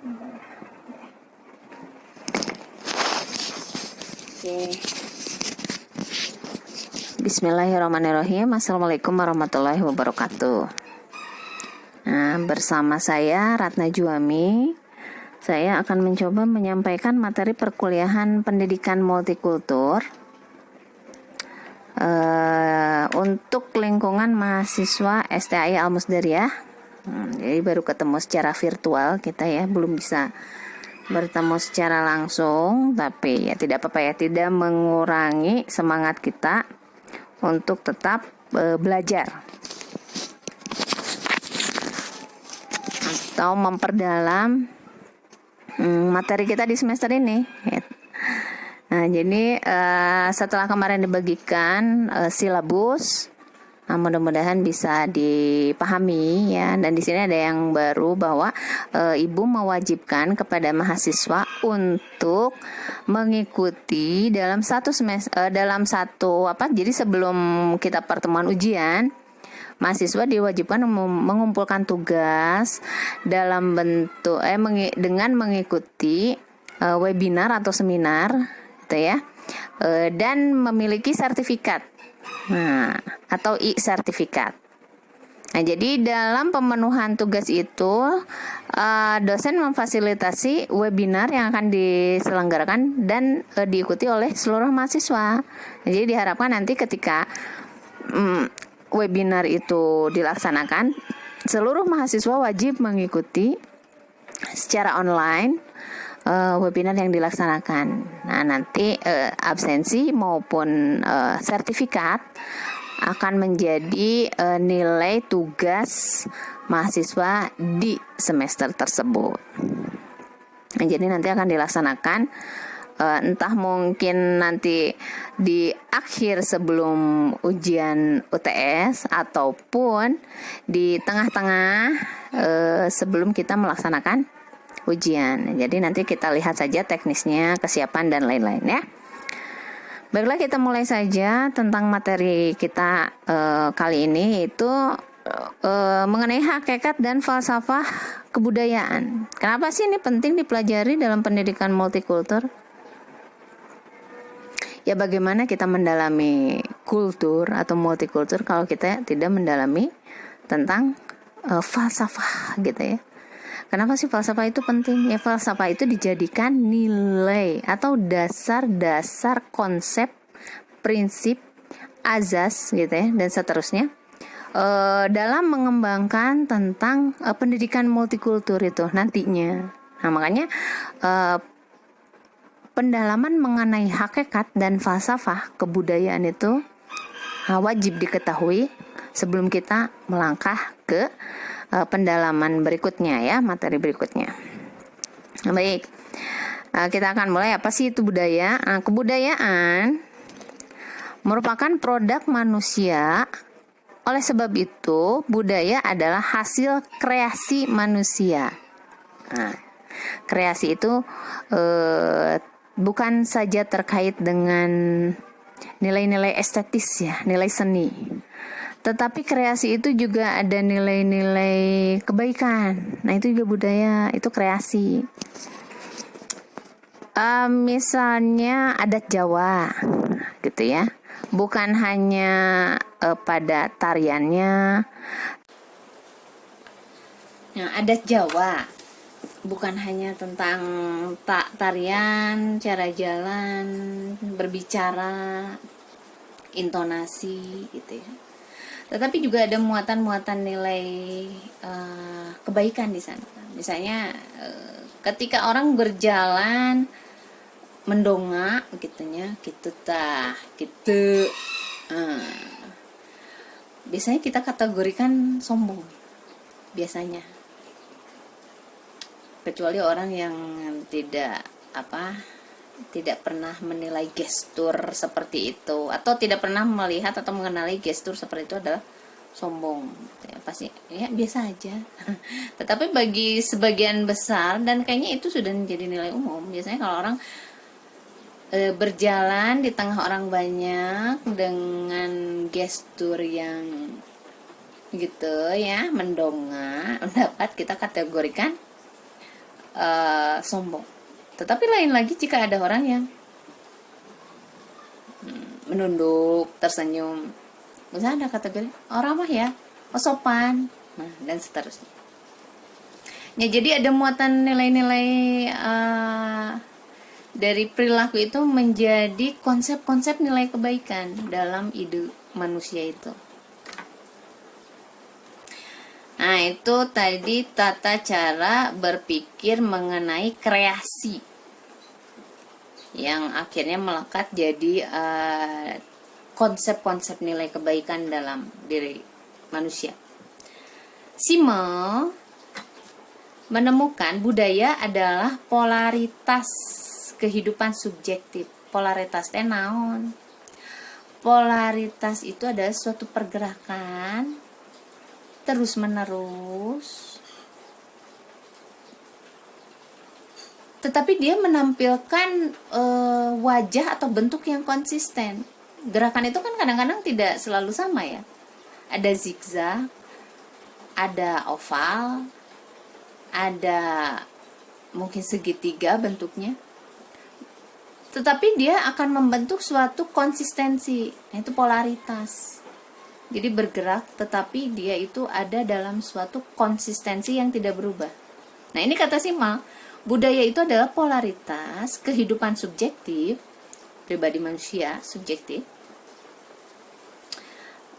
Oke. Bismillahirrahmanirrahim. Assalamualaikum warahmatullahi wabarakatuh. Nah, bersama saya Ratna Juwami, saya akan mencoba menyampaikan materi perkuliahan pendidikan multikultur untuk lingkungan mahasiswa STAI Al-Musdariyah. Jadi baru ketemu secara virtual kita ya, belum bisa bertemu secara langsung, tapi ya tidak apa-apa ya, tidak mengurangi semangat kita untuk tetap belajar atau memperdalam materi kita di semester ini. Nah, jadi setelah kemarin dibagikan silabus, mudah-mudahan bisa dipahami ya. Dan di sini ada yang baru bahwa Ibu mewajibkan kepada mahasiswa untuk mengikuti dalam satu semester, jadi sebelum kita pertemuan ujian, mahasiswa diwajibkan mengumpulkan tugas dalam bentuk dengan mengikuti webinar atau seminar, gitu ya, dan memiliki sertifikat. Nah, atau sertifikat. Nah, jadi dalam pemenuhan tugas itu dosen memfasilitasi webinar yang akan diselenggarakan dan diikuti oleh seluruh mahasiswa. Jadi diharapkan nanti ketika webinar itu dilaksanakan, seluruh mahasiswa wajib mengikuti secara online webinar yang dilaksanakan. Nah, nanti absensi maupun sertifikat akan menjadi nilai tugas mahasiswa di semester tersebut. Nah, jadi nanti akan dilaksanakan entah mungkin nanti di akhir sebelum ujian UTS ataupun di tengah-tengah sebelum kita melaksanakan ujian. Jadi nanti kita lihat saja teknisnya, kesiapan dan lain-lain ya. Baiklah, kita mulai saja tentang materi kita kali ini, yaitu mengenai hakikat dan falsafah kebudayaan. Kenapa sih ini penting dipelajari dalam pendidikan multikultur? Ya, bagaimana kita mendalami kultur atau multikultur kalau kita tidak mendalami tentang falsafah gitu ya. Kenapa sih falsafah itu penting? Ya, falsafah itu dijadikan nilai atau dasar-dasar konsep, prinsip, azas gitu ya, dan seterusnya dalam mengembangkan tentang pendidikan multikultur itu nantinya. Nah, makanya pendalaman mengenai hakikat dan falsafah kebudayaan itu wajib diketahui sebelum kita melangkah ke pendalaman berikutnya ya, materi berikutnya. Baik, kita akan mulai. Apa sih itu budaya? Kebudayaan merupakan produk manusia. Oleh sebab itu, budaya adalah hasil kreasi manusia. Nah, kreasi itu bukan saja terkait dengan nilai-nilai estetis ya, nilai seni. Tetapi kreasi itu juga ada nilai-nilai kebaikan. Nah, itu juga budaya, itu kreasi. Misalnya adat Jawa, gitu ya. Bukan hanya pada tariannya. Nah, adat Jawa bukan hanya tentang tarian, cara jalan, berbicara, intonasi, gitu ya. Tetapi juga ada muatan-muatan nilai kebaikan di sana. Misalnya ketika orang berjalan mendongak gitunya, gitu tah, gitu. Biasanya kita kategorikan sombong. Biasanya. Kecuali orang yang tidak pernah menilai gestur seperti itu, atau tidak pernah melihat atau mengenali gestur seperti itu adalah sombong ya, pasti ya biasa aja. Tetapi bagi sebagian besar, dan kayaknya itu sudah menjadi nilai umum, biasanya kalau orang berjalan di tengah orang banyak dengan gestur yang gitu ya, mendongak, dapat kita kategorikan sombong. Tetapi lain lagi jika ada orang yang menunduk, tersenyum. Misalnya ada kata bilang, orang mah ya, sopan, nah, dan seterusnya. Ya, jadi ada muatan nilai-nilai dari perilaku itu menjadi konsep-konsep nilai kebaikan dalam ide manusia itu. Nah, itu tadi tata cara berpikir mengenai kreasi yang akhirnya melekat jadi konsep-konsep nilai kebaikan dalam diri manusia. Simmel menemukan budaya adalah polaritas kehidupan subjektif. Polaritas teh naon? Polaritas itu adalah suatu pergerakan terus menerus, tetapi dia menampilkan wajah atau bentuk yang konsisten. Gerakan itu kan kadang-kadang tidak selalu sama ya. Ada zigzag, ada oval, ada mungkin segitiga bentuknya. Tetapi dia akan membentuk suatu konsistensi, yaitu polaritas. Jadi bergerak, tetapi dia itu ada dalam suatu konsistensi yang tidak berubah. Nah, ini kata Simmel, budaya itu adalah polaritas kehidupan subjektif, pribadi manusia subjektif.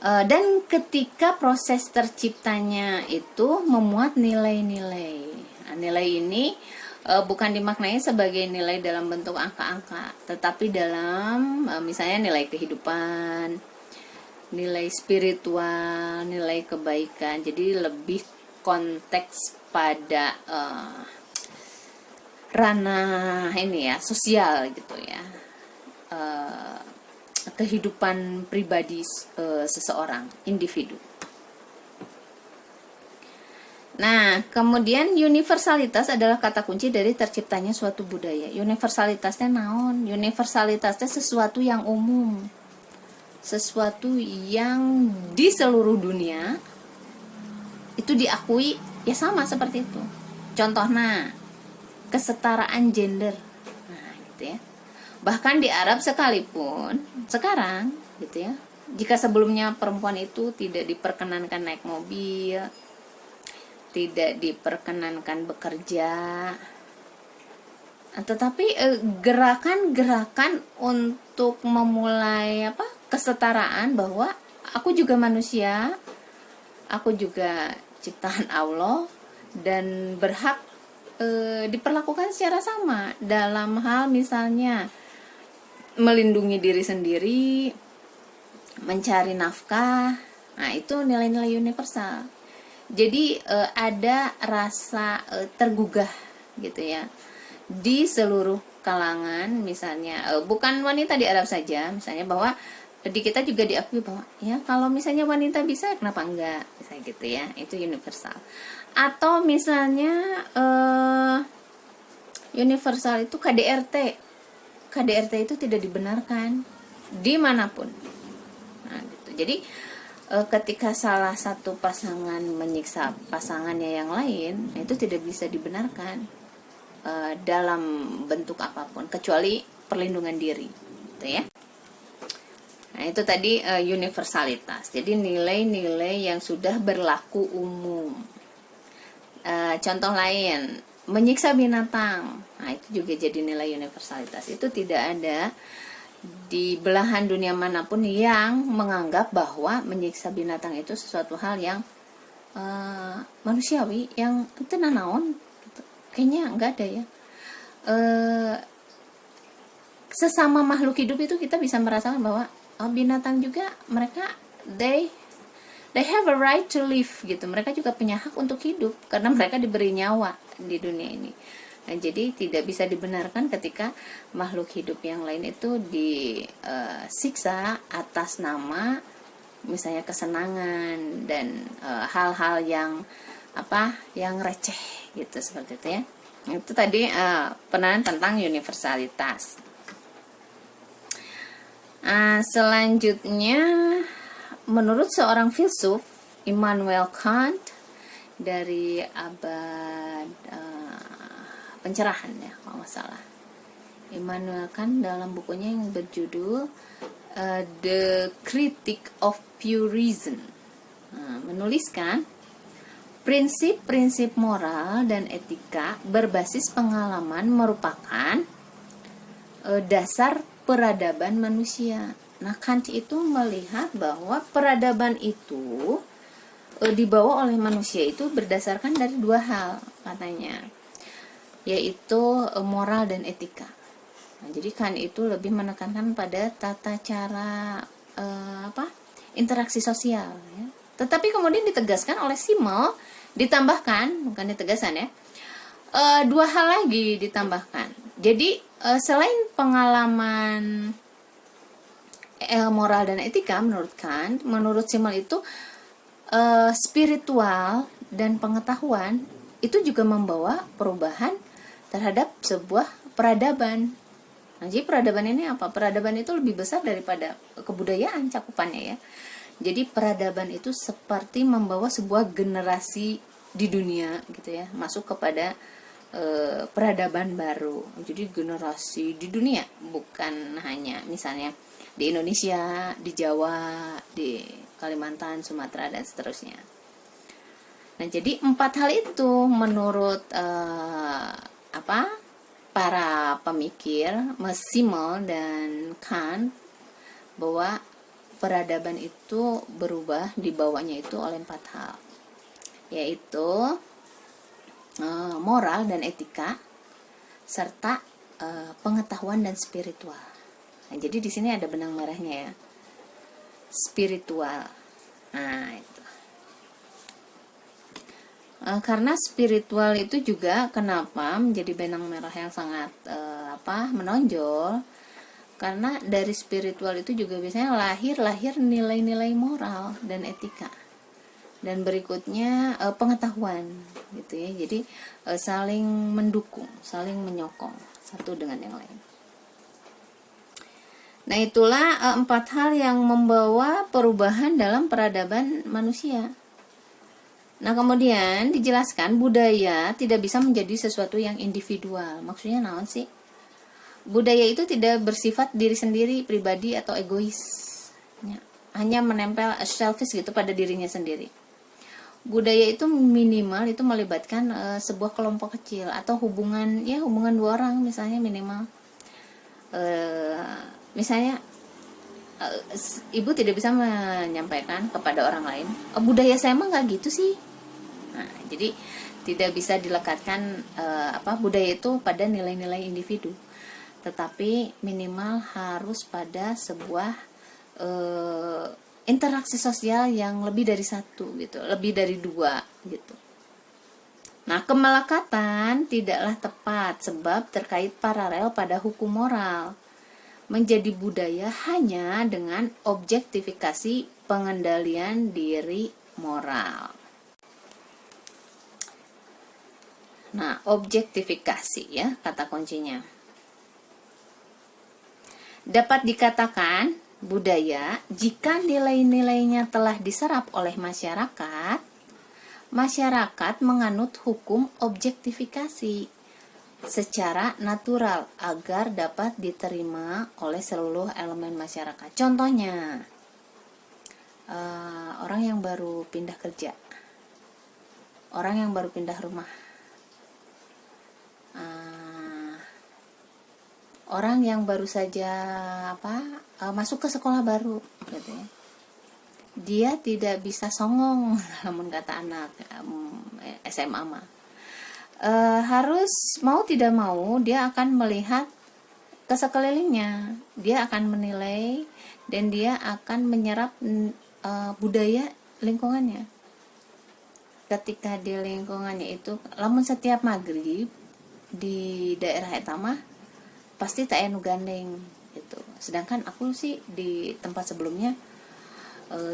Dan ketika proses terciptanya itu memuat nilai-nilai. Nah, nilai ini bukan dimaknai sebagai nilai dalam bentuk angka-angka, tetapi dalam misalnya nilai kehidupan, nilai spiritual, nilai kebaikan. Jadi lebih konteks pada ranah ini ya, sosial gitu ya, kehidupan pribadi seseorang, individu. Nah, kemudian universalitas adalah kata kunci dari terciptanya suatu budaya. Universalitasnya naon? Universalitasnya sesuatu yang umum, sesuatu yang di seluruh dunia itu diakui ya sama seperti itu. Contohnya kesetaraan gender, nah gitu ya. Bahkan di Arab sekalipun sekarang gitu ya, jika sebelumnya perempuan itu tidak diperkenankan naik mobil, tidak diperkenankan bekerja, tetapi gerakan-gerakan untuk memulai kesetaraan, bahwa aku juga manusia, aku juga ciptaan Allah dan berhak diperlakukan secara sama dalam hal misalnya melindungi diri sendiri, mencari nafkah. Nah, itu nilai-nilai universal. Jadi ada rasa tergugah gitu ya di seluruh kalangan, misalnya bukan wanita di Arab saja, misalnya bahwa di kita juga diakui bahwa ya kalau misalnya wanita bisa, kenapa enggak, misalnya gitu ya, itu universal. Atau misalnya universal itu KDRT itu tidak dibenarkan dimanapun. Nah, gitu. Jadi ketika salah satu pasangan menyiksa pasangannya yang lain, itu tidak bisa dibenarkan dalam bentuk apapun kecuali perlindungan diri, gitu ya. Nah, itu tadi universalitas. Jadi nilai-nilai yang sudah berlaku umum. Contoh lain, menyiksa binatang. Nah, itu juga jadi nilai universalitas. Itu tidak ada di belahan dunia manapun yang menganggap bahwa menyiksa binatang itu sesuatu hal yang manusiawi, yang itu naon gitu. Kayaknya enggak ada ya. Sesama makhluk hidup itu kita bisa merasakan bahwa binatang juga, mereka they have a right to live gitu. Mereka juga punya hak untuk hidup karena mereka diberi nyawa di dunia ini. Nah, jadi tidak bisa dibenarkan ketika makhluk hidup yang lain itu disiksa atas nama misalnya kesenangan dan hal-hal yang yang receh gitu, seperti itu ya. Itu tadi penekanan tentang universalitas. Selanjutnya, menurut seorang filsuf, Immanuel Kant, dari abad pencerahan ya kalau nggak salah. Immanuel Kant dalam bukunya yang berjudul The Critique of Pure Reason menuliskan prinsip-prinsip moral dan etika berbasis pengalaman merupakan dasar peradaban manusia. Nah, Kant itu melihat bahwa peradaban itu dibawa oleh manusia itu berdasarkan dari dua hal katanya, yaitu moral dan etika. Nah, jadi Kant itu lebih menekankan pada tata cara interaksi sosial ya. Tetapi kemudian ditegaskan oleh Simmel, ditambahkan, bukan ditegaskan ya, dua hal lagi ditambahkan. Jadi selain pengalaman moral dan etika menurut Kant, menurut Simmel itu spiritual dan pengetahuan itu juga membawa perubahan terhadap sebuah peradaban. Nah, jadi peradaban ini apa? Peradaban itu lebih besar daripada kebudayaan cakupannya ya. Jadi peradaban itu seperti membawa sebuah generasi di dunia gitu ya, masuk kepada peradaban baru. Jadi generasi di dunia, bukan hanya misalnya di Indonesia, di Jawa, di Kalimantan, Sumatera dan seterusnya. Nah, jadi 4 hal itu menurut para pemikir Simmel dan Kant, bahwa peradaban itu berubah dibawanya itu oleh 4 hal, yaitu moral dan etika serta pengetahuan dan spiritual. Nah, jadi di sini ada benang merahnya ya, spiritual. Nah, itu karena spiritual itu juga kenapa menjadi benang merah yang sangat menonjol, karena dari spiritual itu juga biasanya lahir nilai-nilai moral dan etika, dan berikutnya pengetahuan gitu ya. Jadi saling mendukung, saling menyokong satu dengan yang lain. Nah, itulah 4 hal yang membawa perubahan dalam peradaban manusia. Nah, kemudian dijelaskan budaya tidak bisa menjadi sesuatu yang individual. Maksudnya naon sih? Budaya itu tidak bersifat diri sendiri, pribadi atau egois ya, hanya menempel selfish gitu pada dirinya sendiri. Budaya itu minimal itu melibatkan sebuah kelompok kecil atau hubungan dua orang misalnya minimal. Misalnya ibu tidak bisa menyampaikan kepada orang lain, budaya saya mah nggak gitu sih. Nah, jadi tidak bisa dilekatkan budaya itu pada nilai-nilai individu, tetapi minimal harus pada sebuah interaksi sosial yang lebih dari satu gitu, lebih dari dua gitu. Nah, kemelekatan tidaklah tepat sebab terkait paralel pada hukum moral. Menjadi budaya hanya dengan objektifikasi pengendalian diri moral. Nah, objektifikasi ya kata kuncinya. Dapat dikatakan budaya jika nilai-nilainya telah diserap oleh masyarakat, masyarakat menganut hukum objektifikasi secara natural agar dapat diterima oleh seluruh elemen masyarakat. Contohnya, orang yang baru pindah kerja, orang yang baru pindah rumah, orang yang baru saja masuk ke sekolah baru gitu ya. Dia tidak bisa songong namun kata anak SMA mah. Harus mau tidak mau dia akan melihat ke sekelilingnya, dia akan menilai dan dia akan menyerap budaya lingkungannya. Ketika di lingkungannya itu, lamun setiap maghrib di daerah etama pasti tak enu gandeng gitu. Sedangkan aku sih di tempat sebelumnya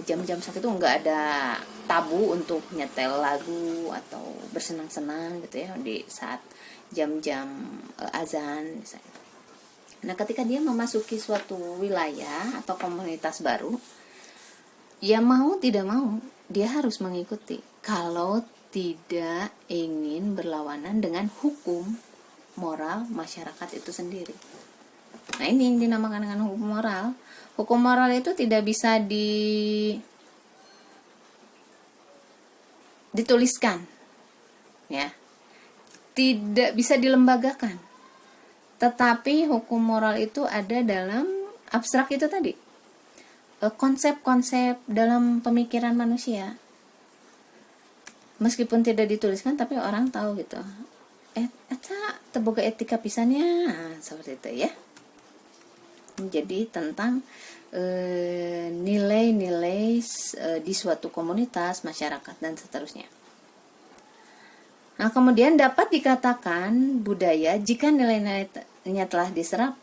jam-jam saat itu nggak ada tabu untuk nyetel lagu atau bersenang-senang gitu ya di saat jam-jam azan misalnya. Nah, ketika dia memasuki suatu wilayah atau komunitas baru, ya mau tidak mau dia harus mengikuti kalau tidak ingin berlawanan dengan hukum moral masyarakat itu sendiri. Nah, ini yang dinamakan dengan hukum moral. Hukum moral itu tidak bisa dituliskan, ya, tidak bisa dilembagakan. Tetapi hukum moral itu ada dalam abstrak itu tadi, konsep-konsep dalam pemikiran manusia. Meskipun tidak dituliskan, tapi orang tahu gitu. Eta teboga etika pisannya, nah, seperti itu ya. Jadi tentang nilai-nilai di suatu komunitas, masyarakat, dan seterusnya. Nah, kemudian dapat dikatakan budaya jika nilai-nilainya telah diserap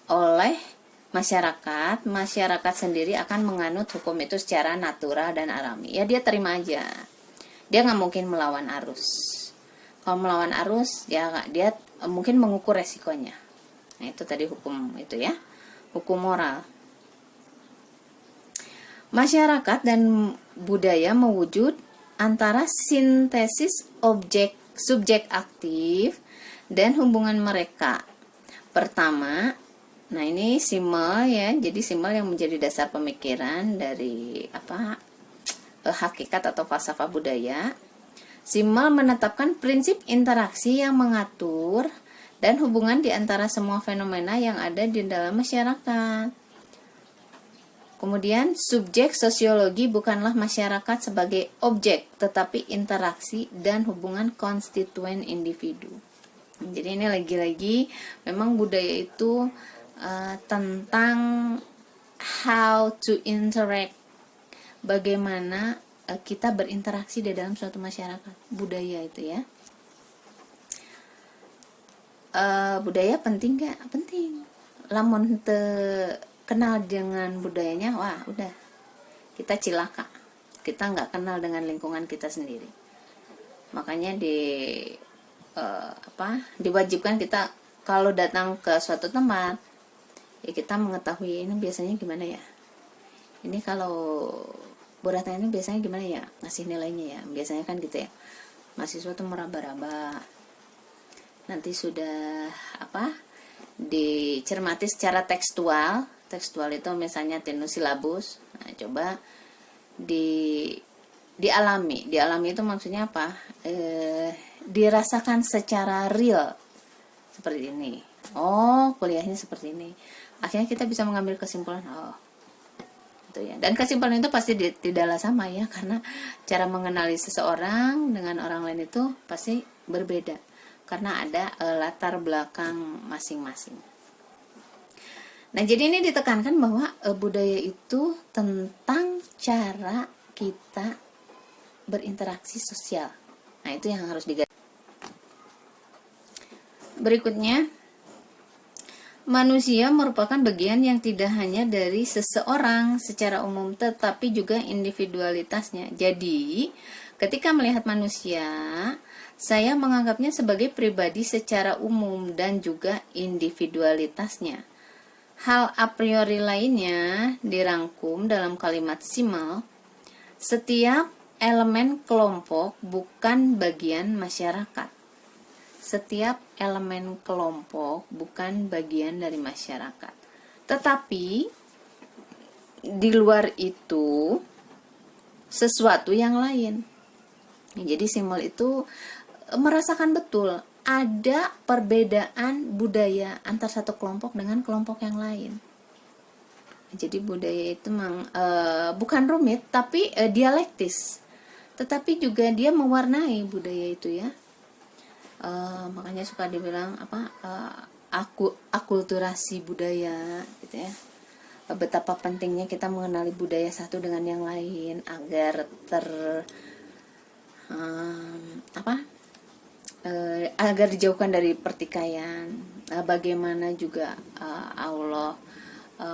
oleh masyarakat, masyarakat sendiri akan menganut hukum itu secara natural dan alami. Ya, dia terima aja. Dia nggak mungkin melawan arus. Kalau melawan arus, dia mungkin mengukur resikonya. Nah, itu tadi hukum itu ya, hukum moral. Masyarakat dan budaya mewujud antara sintesis objek subjek aktif dan hubungan mereka. Pertama, nah ini simbol ya, jadi simbol yang menjadi dasar pemikiran dari hakikat atau falsafah budaya. Simbol menetapkan prinsip interaksi yang mengatur dan hubungan di antara semua fenomena yang ada di dalam masyarakat. Kemudian subjek sosiologi bukanlah masyarakat sebagai objek, tetapi interaksi dan hubungan konstituen individu. Jadi ini lagi-lagi memang budaya itu tentang how to interact, bagaimana kita berinteraksi di dalam suatu masyarakat. Budaya itu ya. Budaya penting gak? Penting. Lamun kenal dengan budayanya, wah udah, kita cilaka, kita nggak kenal dengan lingkungan kita sendiri. Makanya diwajibkan kita kalau datang ke suatu tempat, ya kita mengetahui ini biasanya gimana ya, ini kalau buratnya ini biasanya gimana ya, ngasih nilainya ya, biasanya kan gitu ya, mahasiswa tuh meraba-raba, nanti sudah dicermati secara tekstual itu misalnya tinu silabus. Nah, coba dialami itu maksudnya apa, dirasakan secara real seperti ini. Oh, kuliahnya seperti ini, akhirnya kita bisa mengambil kesimpulan, oh itu ya. Dan kesimpulan itu pasti tidaklah sama ya, karena cara mengenali seseorang dengan orang lain itu pasti berbeda karena ada latar belakang masing-masing. Nah, jadi ini ditekankan bahwa budaya itu tentang cara kita berinteraksi sosial. Nah, itu yang harus digaris. Berikutnya, manusia merupakan bagian yang tidak hanya dari seseorang secara umum, tetapi juga individualitasnya. Jadi, ketika melihat manusia, saya menganggapnya sebagai pribadi secara umum dan juga individualitasnya. Hal a priori lainnya dirangkum dalam kalimat simbol. Setiap elemen kelompok bukan bagian masyarakat. Setiap elemen kelompok bukan bagian dari masyarakat. Tetapi di luar itu sesuatu yang lain. Jadi simbol itu merasakan betul ada perbedaan budaya antar satu kelompok dengan kelompok yang lain. Jadi budaya itu bukan rumit, tapi dialektis. Tetapi juga dia mewarnai budaya itu ya. Makanya suka dibilang akulturasi budaya, gitu ya. Betapa pentingnya kita mengenali budaya satu dengan yang lain agar agar dijauhkan dari pertikaian. Bagaimana juga Allah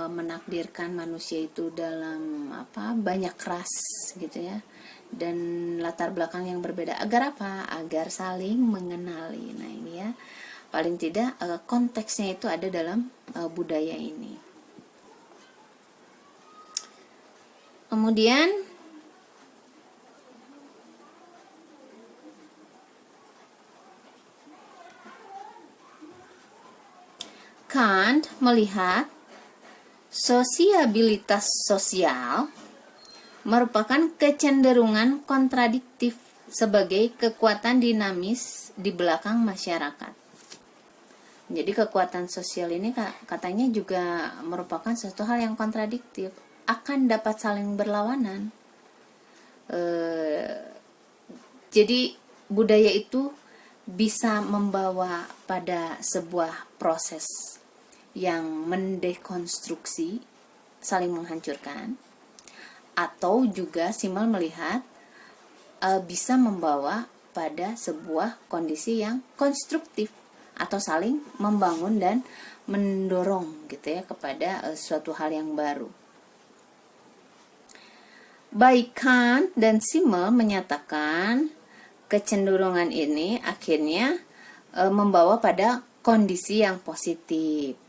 menakdirkan manusia itu dalam banyak ras gitu ya, dan latar belakang yang berbeda. Agar apa? Agar saling mengenali. Nah, ini ya, paling tidak konteksnya itu ada dalam budaya ini. Kemudian Kant melihat sosiabilitas sosial merupakan kecenderungan kontradiktif sebagai kekuatan dinamis di belakang masyarakat. Jadi kekuatan sosial ini katanya juga merupakan suatu hal yang kontradiktif, akan dapat saling berlawanan. Jadi budaya itu bisa membawa pada sebuah proses yang mendekonstruksi, saling menghancurkan, atau juga Simmel melihat bisa membawa pada sebuah kondisi yang konstruktif atau saling membangun dan mendorong gitu ya kepada suatu hal yang baru. Baik Kant dan Simmel menyatakan kecenderungan ini akhirnya membawa pada kondisi yang positif.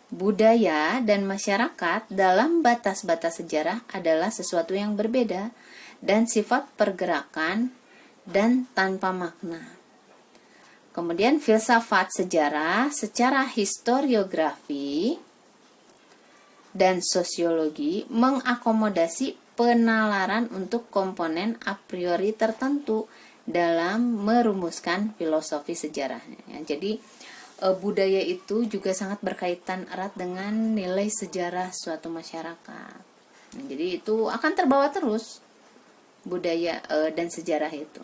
Budaya dan masyarakat dalam batas-batas sejarah adalah sesuatu yang berbeda dan sifat pergerakan dan tanpa makna. Kemudian filsafat sejarah secara historiografi dan sosiologi mengakomodasi penalaran untuk komponen a priori tertentu dalam merumuskan filosofi sejarahnya. Jadi budaya itu juga sangat berkaitan erat dengan nilai sejarah suatu masyarakat. Jadi itu akan terbawa terus budaya dan sejarah itu.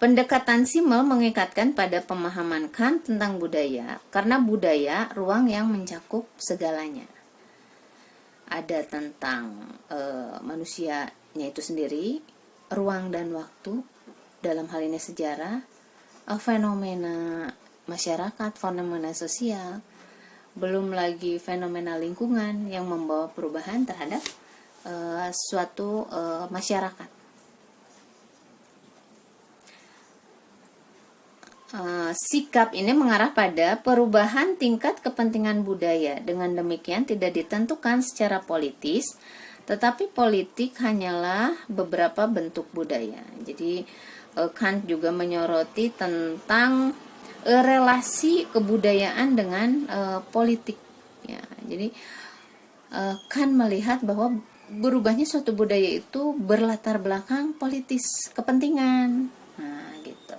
Pendekatan Simmel mengikatkan pada pemahaman Kant tentang budaya, karena budaya ruang yang mencakup segalanya. Ada tentang manusianya itu sendiri, ruang dan waktu, dalam hal ini sejarah, fenomena masyarakat, fenomena sosial, belum lagi fenomena lingkungan yang membawa perubahan terhadap suatu masyarakat. Sikap ini mengarah pada perubahan tingkat kepentingan budaya. Dengan demikian tidak ditentukan secara politis, tetapi politik hanyalah beberapa bentuk budaya. Jadi Kant juga menyoroti tentang relasi kebudayaan dengan politik. Ya, jadi Kant melihat bahwa berubahnya suatu budaya itu berlatar belakang politis, kepentingan. Nah, gitu.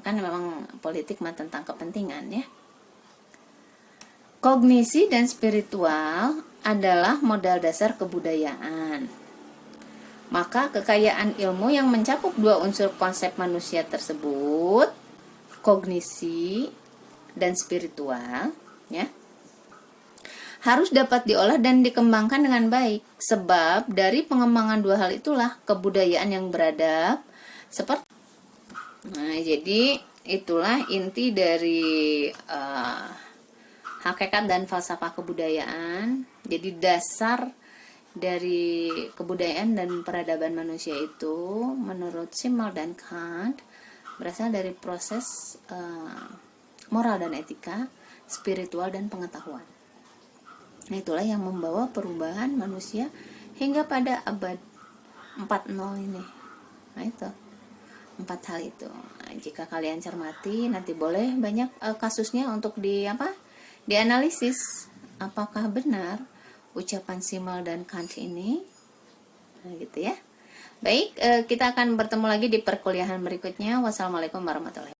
Kan memang politik mah tentang kepentingan ya. Kognisi dan spiritual adalah modal dasar kebudayaan. Maka kekayaan ilmu yang mencakup dua unsur konsep manusia tersebut, kognisi dan spiritual, ya, harus dapat diolah dan dikembangkan dengan baik. Sebab dari pengembangan dua hal itulah kebudayaan yang beradab seperti. Nah, jadi itulah inti dari hakikat dan falsafah kebudayaan. Jadi dasar dari kebudayaan dan peradaban manusia itu menurut Simmel dan Kant berasal dari proses moral dan etika, spiritual dan pengetahuan. Nah, itulah yang membawa perubahan manusia hingga pada abad 40 ini. Nah, itu 4 hal itu. Nah, jika kalian cermati, nanti boleh banyak kasusnya untuk dianalisis apakah benar ucapan Simmel dan Kant ini. Nah, gitu ya. Baik, kita akan bertemu lagi di perkuliahan berikutnya. Wassalamualaikum warahmatullahi wabarakatuh.